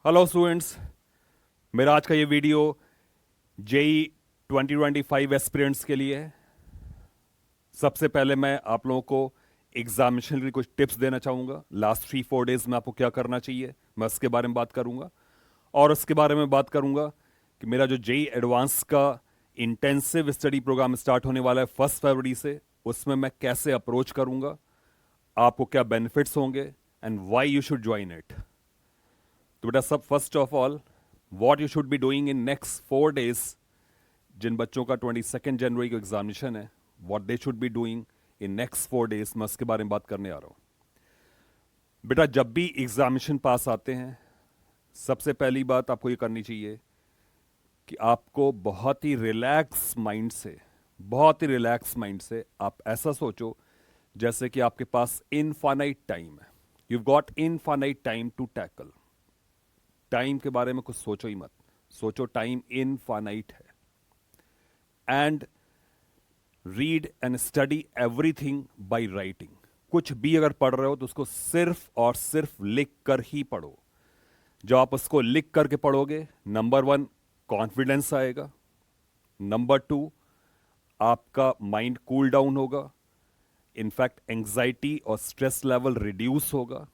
Hello students, मेरा आज का ये वीडियो जेई 2025 एस्पिरेंट्स के लिए है। सबसे पहले मैं आप लोगों को एग्जामिनेशन की कुछ टिप्स देना चाहूँगा। लास्ट 3-4 डेज में आपको क्या करना चाहिए, मैं उसके बारे में बात करूँगा। और उसके बारे में बात करूँगा कि मेरा जो जेई एडवांस का इंटेंसिव स्टडी प्रोग्राम स्टार्ट होने वाला है 1 फरवरी से, उसमें मैं कैसे अप्रोच करूँगा, आपको क्या बेनिफिट्स होंगे and why you should join it. तो बेटा सब first of all what you should be doing in next 4 days. जिन बच्चों का 22 जनवरी को एग्जामिनेशन है, what they should be doing in next 4 days, मैं उसके बारे में बात करने आ रहा हूं। बेटा जब भी एग्जामिनेशन पास आते हैं, सबसे पहली बात आपको ये करनी चाहिए कि आपको बहुत ही रिलैक्स माइंड से आप ऐसा सोचो जैसे कि आपके पास इनफाइनाइट टाइम है। You got infinite time to tackle. Time के बारे में कुछ सोचो ही मत, सोचो टाइम इनफाइनाइट है। And read and study everything by writing. कुछ भी अगर पढ़ रहे हो तो उसको सिर्फ और सिर्फ लिख कर ही पढ़ो। जब आप उसको लिख करके पढ़ोगे, नंबर 1 कॉन्फिडेंस आएगा, नंबर 2 आपका माइंड कूल डाउन होगा, इनफैक्ट एंग्जाइटी और स्ट्रेस लेवल रिड्यूस होगा।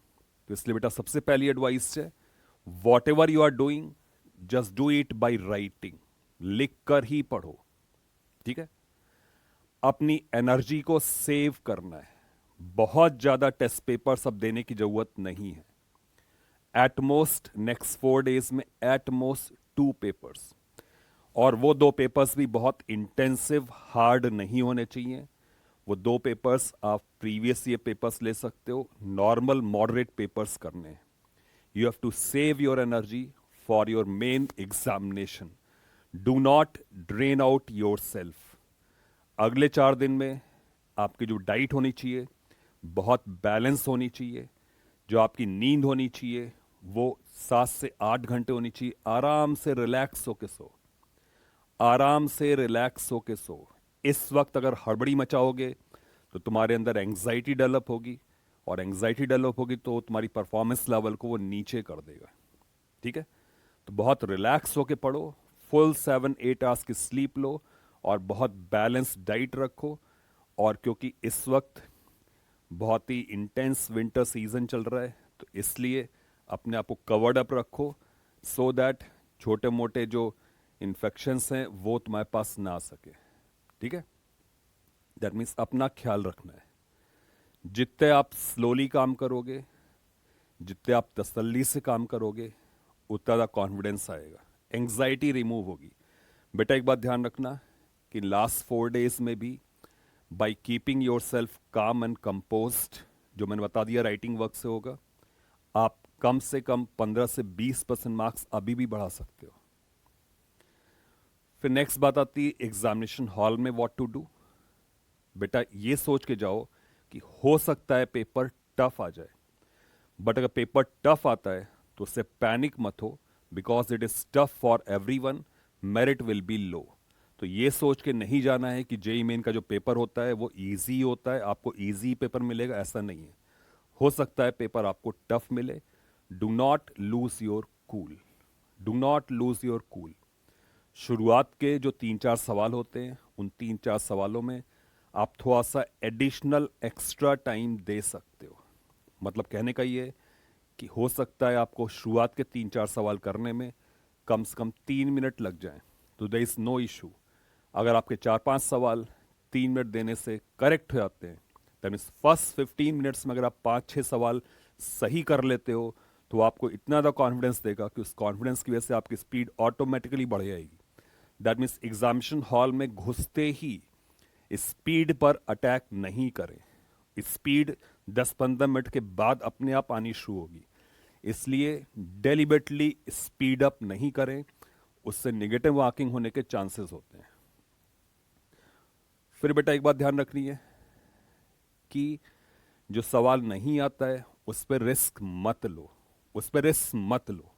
तो इसलिए बेटा सबसे पहली एडवाइस है, whatever you are doing just do it by writing. लिख कर ही पढ़ो, ठीक है। अपनी एनर्जी को सेव करना है। बहुत ज्यादा टेस्ट पेपर्स अब देने की जरूरत नहीं है। एटमोस्ट नेक्स्ट 4 डेज में एटमोस्ट 2 पेपर्स, और वो 2 पेपर्स भी बहुत इंटेंसिव हार्ड नहीं होने चाहिए। वो 2 पेपर्स आप प्रीवियस ईयर पेपर्स ले सकते हो, नॉर्मल मॉडरेट पेपर्स करने हैं। You have to save your energy for your main examination. Do not drain out yourself. अगले 4 दिन में आपकी जो डाइट होनी चाहिए बहुत बैलेंस होनी चाहिए। जो आपकी नींद होनी चाहिए वो 7 से 8 घंटे होनी चाहिए। आराम से रिलैक्स होके सो, आराम से रिलैक्स होके सो। इस वक्त अगर हड़बड़ी मचाओगे तो तुम्हारे अंदर एंग्जाइटी डेवलप होगी, और एंग्जाइटी डेवलप होगी तो तुम्हारी परफॉर्मेंस लेवल को वो नीचे कर देगा, ठीक है। तो बहुत रिलैक्स होके पढ़ो, फुल 7-8 आवर्स की स्लीप लो, और बहुत बैलेंस डाइट रखो। और क्योंकि इस वक्त बहुत ही इंटेंस विंटर सीजन चल रहा है, तो इसलिए अपने आप को कवर्ड अप रखो, सो दैट छोटे मोटे जो इन्फेक्शंस हैं वो तुम्हारे पास ना आ सके, ठीक है। दैट मीन्स अपना ख्याल रखना है। जितने आप स्लोली काम करोगे, जितने आप तसल्ली से काम करोगे, उतना ज़्यादा कॉन्फिडेंस आएगा, एंग्जाइटी रिमूव होगी। बेटा एक बात ध्यान रखना कि लास्ट 4 डेज में भी बाई कीपिंग योर सेल्फ काम एंड कंपोज्ड, जो मैंने बता दिया राइटिंग वर्क से होगा, आप कम से कम 15 से 20% मार्क्स अभी भी बढ़ा सकते हो। फिर नेक्स्ट बात आती है एग्जामिनेशन हॉल में व्हाट टू डू। बेटा ये सोच के जाओ कि हो सकता है पेपर टफ आ जाए, बट अगर पेपर टफ आता है तो उससे पैनिक मत हो, because it is tough for everyone, merit will be low. तो ये सोच के नहीं जाना है कि जेई मेन का जो पेपर होता है वो इजी होता है, आपको इजी पेपर मिलेगा, ऐसा नहीं है। हो सकता है पेपर आपको टफ मिले। Do not lose your cool, do not lose your cool. शुरुआत के जो 3-4 सवाल होते हैं, उन 3-4 सवालों में आप थोड़ा सा एडिशनल एक्स्ट्रा टाइम दे सकते हो। मतलब कहने का ये कि हो सकता है आपको शुरुआत के 3-4 सवाल करने में कम से कम 3 मिनट लग जाएं, तो देयर इज नो इशू। अगर आपके 4-5 सवाल 3 मिनट देने से करेक्ट हो जाते हैं, दैट मीन्स फर्स्ट 15 मिनट्स में अगर आप 5-6 सवाल सही कर लेते हो, तो आपको इतना ज़्यादा कॉन्फिडेंस देगा कि उस कॉन्फिडेंस की वजह से आपकी स्पीड ऑटोमेटिकली बढ़ जाएगी। दैट मीन्स एग्जामिनेशन हॉल में घुसते ही स्पीड पर अटैक नहीं करें। स्पीड 10-15 मिनट के बाद अपने आप आनी शुरू होगी, इसलिए डेलिबरेटली स्पीड अप नहीं करें, उससे नेगेटिव मार्किंग होने के चांसेस होते हैं। फिर बेटा एक बात ध्यान रखनी है कि जो सवाल नहीं आता है उस पर रिस्क मत लो, उस पर रिस्क मत लो।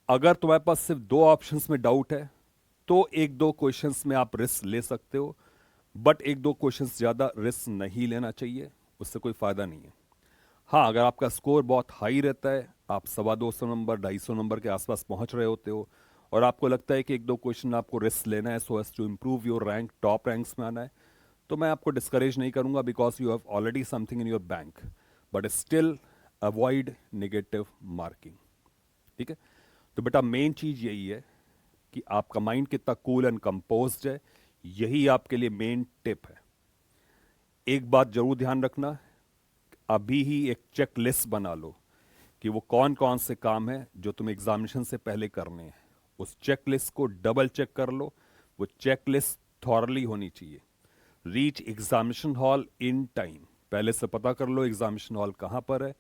अगर तुम्हारे पास सिर्फ 2 ऑप्शंस में डाउट है तो 1-2 क्वेश्चंस में आप रिस्क ले सकते हो, बट 1-2 क्वेश्चंस ज्यादा रिस्क नहीं लेना चाहिए, उससे कोई फायदा नहीं है। हाँ, अगर आपका स्कोर बहुत हाई रहता है, आप 250 नंबर 250 नंबर के आसपास पहुंच रहे होते हो, और आपको लगता है कि एक दो क्वेश्चन आपको रिस्क लेना है so as to improve your rank, top ranks में आना है, तो मैं आपको डिस्करेज नहीं करूंगा because you have already something in your bank, but still avoid negative marking. ठीक है, तो बेटा मेन चीज यही है कि आपका माइंड कितना कूल एंड कंपोज्ड है, यही आपके लिए मेन टिप है। एक बात जरूर ध्यान रखना, अभी ही एक चेक लिस्ट बना लो कि वो कौन कौन से काम है जो तुम्हें एग्जामिनेशन से पहले करने हैं। उस चेक लिस्ट को डबल चेक कर लो, वो चेक लिस्ट थॉरली होनी चाहिए। Reach examination hall in time, पहले से पता कर लो एग्जामिनेशन हॉल कहां पर है।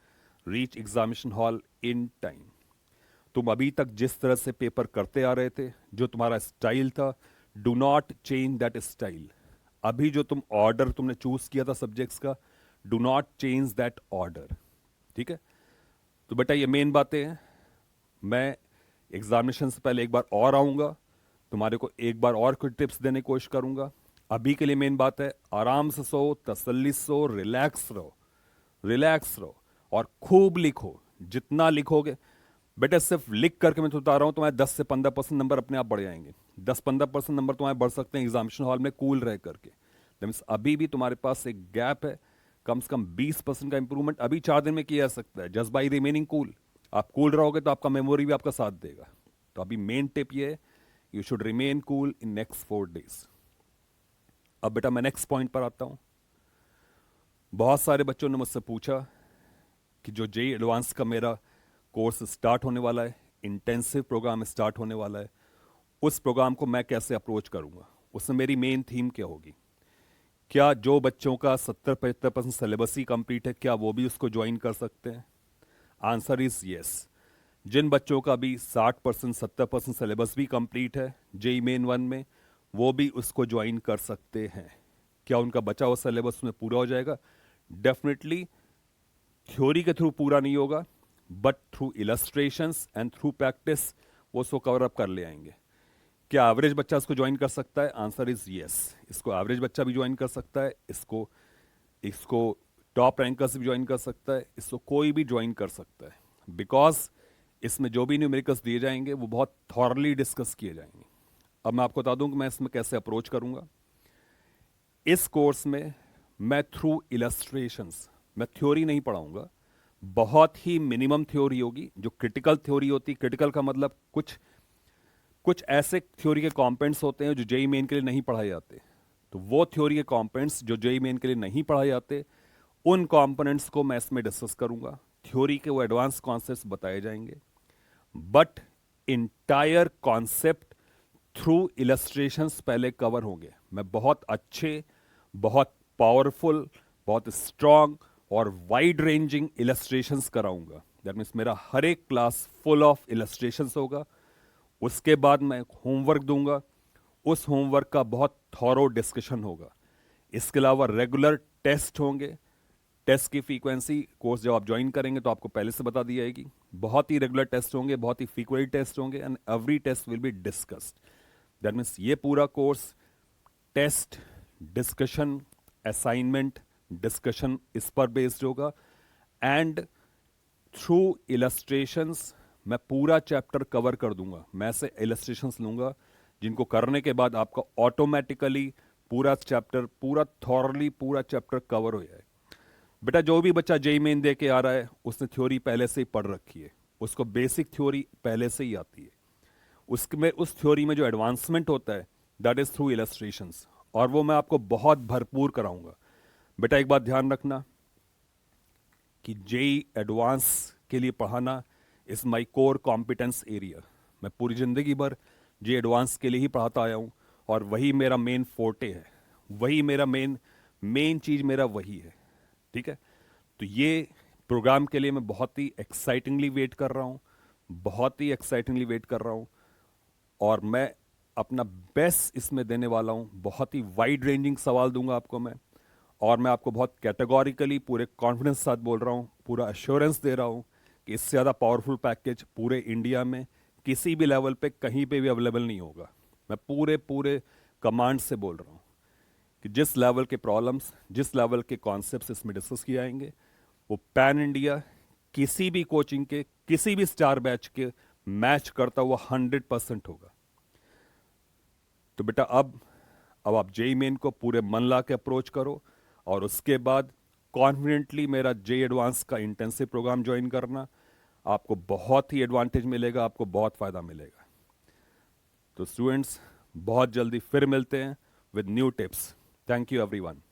Reach examination hall in time. तुम अभी तक जिस तरह से पेपर करते आ रहे थे, जो तुम्हारा स्टाइल था, do not change that style. अभी जो ऑर्डर तुमने चूज किया था सब्जेक्ट्स का, do not change that order. ठीक है, तो बेटा ये मेन बातें हैं। मैं एग्जामिनेशन से पहले एक बार और आऊंगा, तुम्हारे को एक बार और कुछ टिप्स देने की कोशिश करूंगा। अभी के लिए मेन बात है, आराम से सो, तसल्ली से सो, रिलैक्स रहो, रिलैक्स रहो, और खूब लिखो। जितना लिखोगे बेटा, सिर्फ लिख करके मैं तो बता रहा हूं, तुम्हारे 10 से 15% नंबर अपने आप बढ़ जाएंगे। 10-15% नंबर तुम्हारे बढ़ सकते हैं एग्जामिनेशन हॉल में कूल रह करके। मीन्स अभी भी तुम्हारे पास एक गैप है, कम से कम 20% का इंप्रूवमेंट अभी 4 दिन में किया जा सकता है, जस्ट बाई रिमेनिंग कूल। आप कूल रहोगे तो आपका मेमोरी भी आपका साथ देगा। तो अभी मेन टिप ये है, you should remain cool in next 4 days. अब बेटा मैं नेक्स्ट पॉइंट पर आता हूं। बहुत सारे बच्चों ने मुझसे पूछा कि जो जेई एडवांस का मेरा कोर्स स्टार्ट होने वाला है, इंटेंसिव प्रोग्राम स्टार्ट होने वाला है, उस प्रोग्राम को मैं कैसे अप्रोच करूंगा, उसमें मेरी मेन थीम क्या होगी। क्या जो बच्चों का 70-75% सिलेबस ही कंप्लीट है, क्या वो भी उसको ज्वाइन कर सकते हैं? Answer is yes. जिन बच्चों का भी 60% 70% सिलेबस भी कंप्लीट है जेई मेन वन में, वो भी उसको ज्वाइन कर सकते हैं। क्या उनका बचा हुआ सिलेबस में पूरा हो जाएगा? डेफिनेटली थ्योरी के थ्रू पूरा नहीं होगा, but through illustrations and through practice वो उसको कवर अप कर ले आएंगे। क्या एवरेज बच्चा इसको ज्वाइन कर सकता है? Answer is yes. इसको एवरेज बच्चा भी ज्वाइन कर सकता है, इसको इसको टॉप रैंकर्स भी ज्वाइन कर सकता है, इसको कोई भी ज्वाइन कर सकता है, बिकॉज इसमें जो भी न्यूमेरिकल्स दिए जाएंगे वो बहुत थॉरली डिस्कस किए जाएंगे। अब मैं आपको बता दूं कि मैं इसमें कैसे अप्रोच करूंगा। इस कोर्स में मैं थ्रू इलस्ट्रेशंस, मैं थ्योरी नहीं पढ़ाऊंगा, बहुत ही मिनिमम थ्योरी होगी। जो क्रिटिकल थ्योरी होती, क्रिटिकल का मतलब कुछ कुछ ऐसे थ्योरी के कॉम्पोनेंट्स होते हैं जो जेई मेन के लिए नहीं पढ़ाए जाते, तो वो थ्योरी के कॉम्पोनेंट्स जो जेई मेन के लिए नहीं पढ़ाए जाते, उन कॉम्पोनेंट्स को मैं इसमें डिस्कस करूंगा। थ्योरी के वो एडवांस कॉन्सेप्ट्स बताए जाएंगे, but entire concept through illustrations पहले कवर होंगे। मैं बहुत अच्छे, बहुत पावरफुल, बहुत स्ट्रांग और वाइड रेंजिंग इलस्ट्रेशंस कराऊंगा। दैट मीन्स मेरा हर एक क्लास फुल ऑफ इलस्ट्रेशंस होगा। उसके बाद मैं होमवर्क दूंगा, उस होमवर्क का बहुत थॉरो डिस्कशन होगा। इसके अलावा रेगुलर टेस्ट होंगे। टेस्ट की फ्रीक्वेंसी कोर्स जब आप ज्वाइन करेंगे तो आपको पहले से बता दी जाएगी। बहुत ही रेगुलर टेस्ट होंगे, बहुत ही फ्रीक्वेंट टेस्ट होंगे, and every test will be discussed. That means ये पूरा course test, discussion, assignment, discussion इस पर बेस्ड होगा। एंड थ्रू इलस्ट्रेशंस मैं पूरा चैप्टर कवर कर दूंगा। मैं ऐसे इलस्ट्रेशंस लूंगा जिनको करने के बाद आपका ऑटोमेटिकली पूरा चैप्टर, पूरा थॉरली पूरा चैप्टर कवर हो जाए। बेटा जो भी बच्चा जेई मेन दे के आ रहा है, उसने थ्योरी पहले से ही पढ़ रखी है, उसको बेसिक थ्योरी पहले से ही आती है। उसमें उस थ्योरी में जो एडवांसमेंट होता है, दैट इज थ्रू इलस्ट्रेशंस, और वो मैं आपको बहुत भरपूर कराऊंगा। बेटा एक बात ध्यान रखना कि जेई एडवांस के लिए पढ़ाना is my core competence area. मैं पूरी जिंदगी भर जेई एडवांस के लिए ही पढ़ाता आया हूं, और वही मेरा मेन फोर्टे है, वही मेरा मेन मेन चीज मेरा वही है। ठीक है, तो ये प्रोग्राम के लिए मैं बहुत ही एक्साइटिंगली वेट कर रहा हूं, बहुत ही एक्साइटिंगली वेट कर रहा हूं, और मैं अपना बेस्ट इसमें देने वाला हूं। बहुत ही वाइड रेंजिंग सवाल दूंगा आपको मैं, और मैं आपको बहुत कैटेगोरिकली पूरे कॉन्फिडेंस के साथ बोल रहा हूं, पूरा एश्योरेंस दे रहा हूं कि इससे ज़्यादा पावरफुल पैकेज पूरे इंडिया में किसी भी लेवल पे कहीं पे भी अवेलेबल नहीं होगा। मैं पूरे पूरे कमांड से बोल रहा हूं कि जिस लेवल के प्रॉब्लम्स, जिस लेवल के कॉन्सेप्ट्स इसमें डिस्कस किए जाएंगे, वो पैन इंडिया किसी भी कोचिंग के किसी भी स्टार बैच के मैच करता हुआ 100% होगा। तो बेटा अब आप जेई मेन को पूरे मन ला के अप्रोच करो, और उसके बाद कॉन्फिडेंटली मेरा जेई एडवांस का इंटेंसिव प्रोग्राम ज्वाइन करना। आपको बहुत ही एडवांटेज मिलेगा, आपको बहुत फायदा मिलेगा। तो स्टूडेंट्स, बहुत जल्दी फिर मिलते हैं with new tips. Thank you everyone.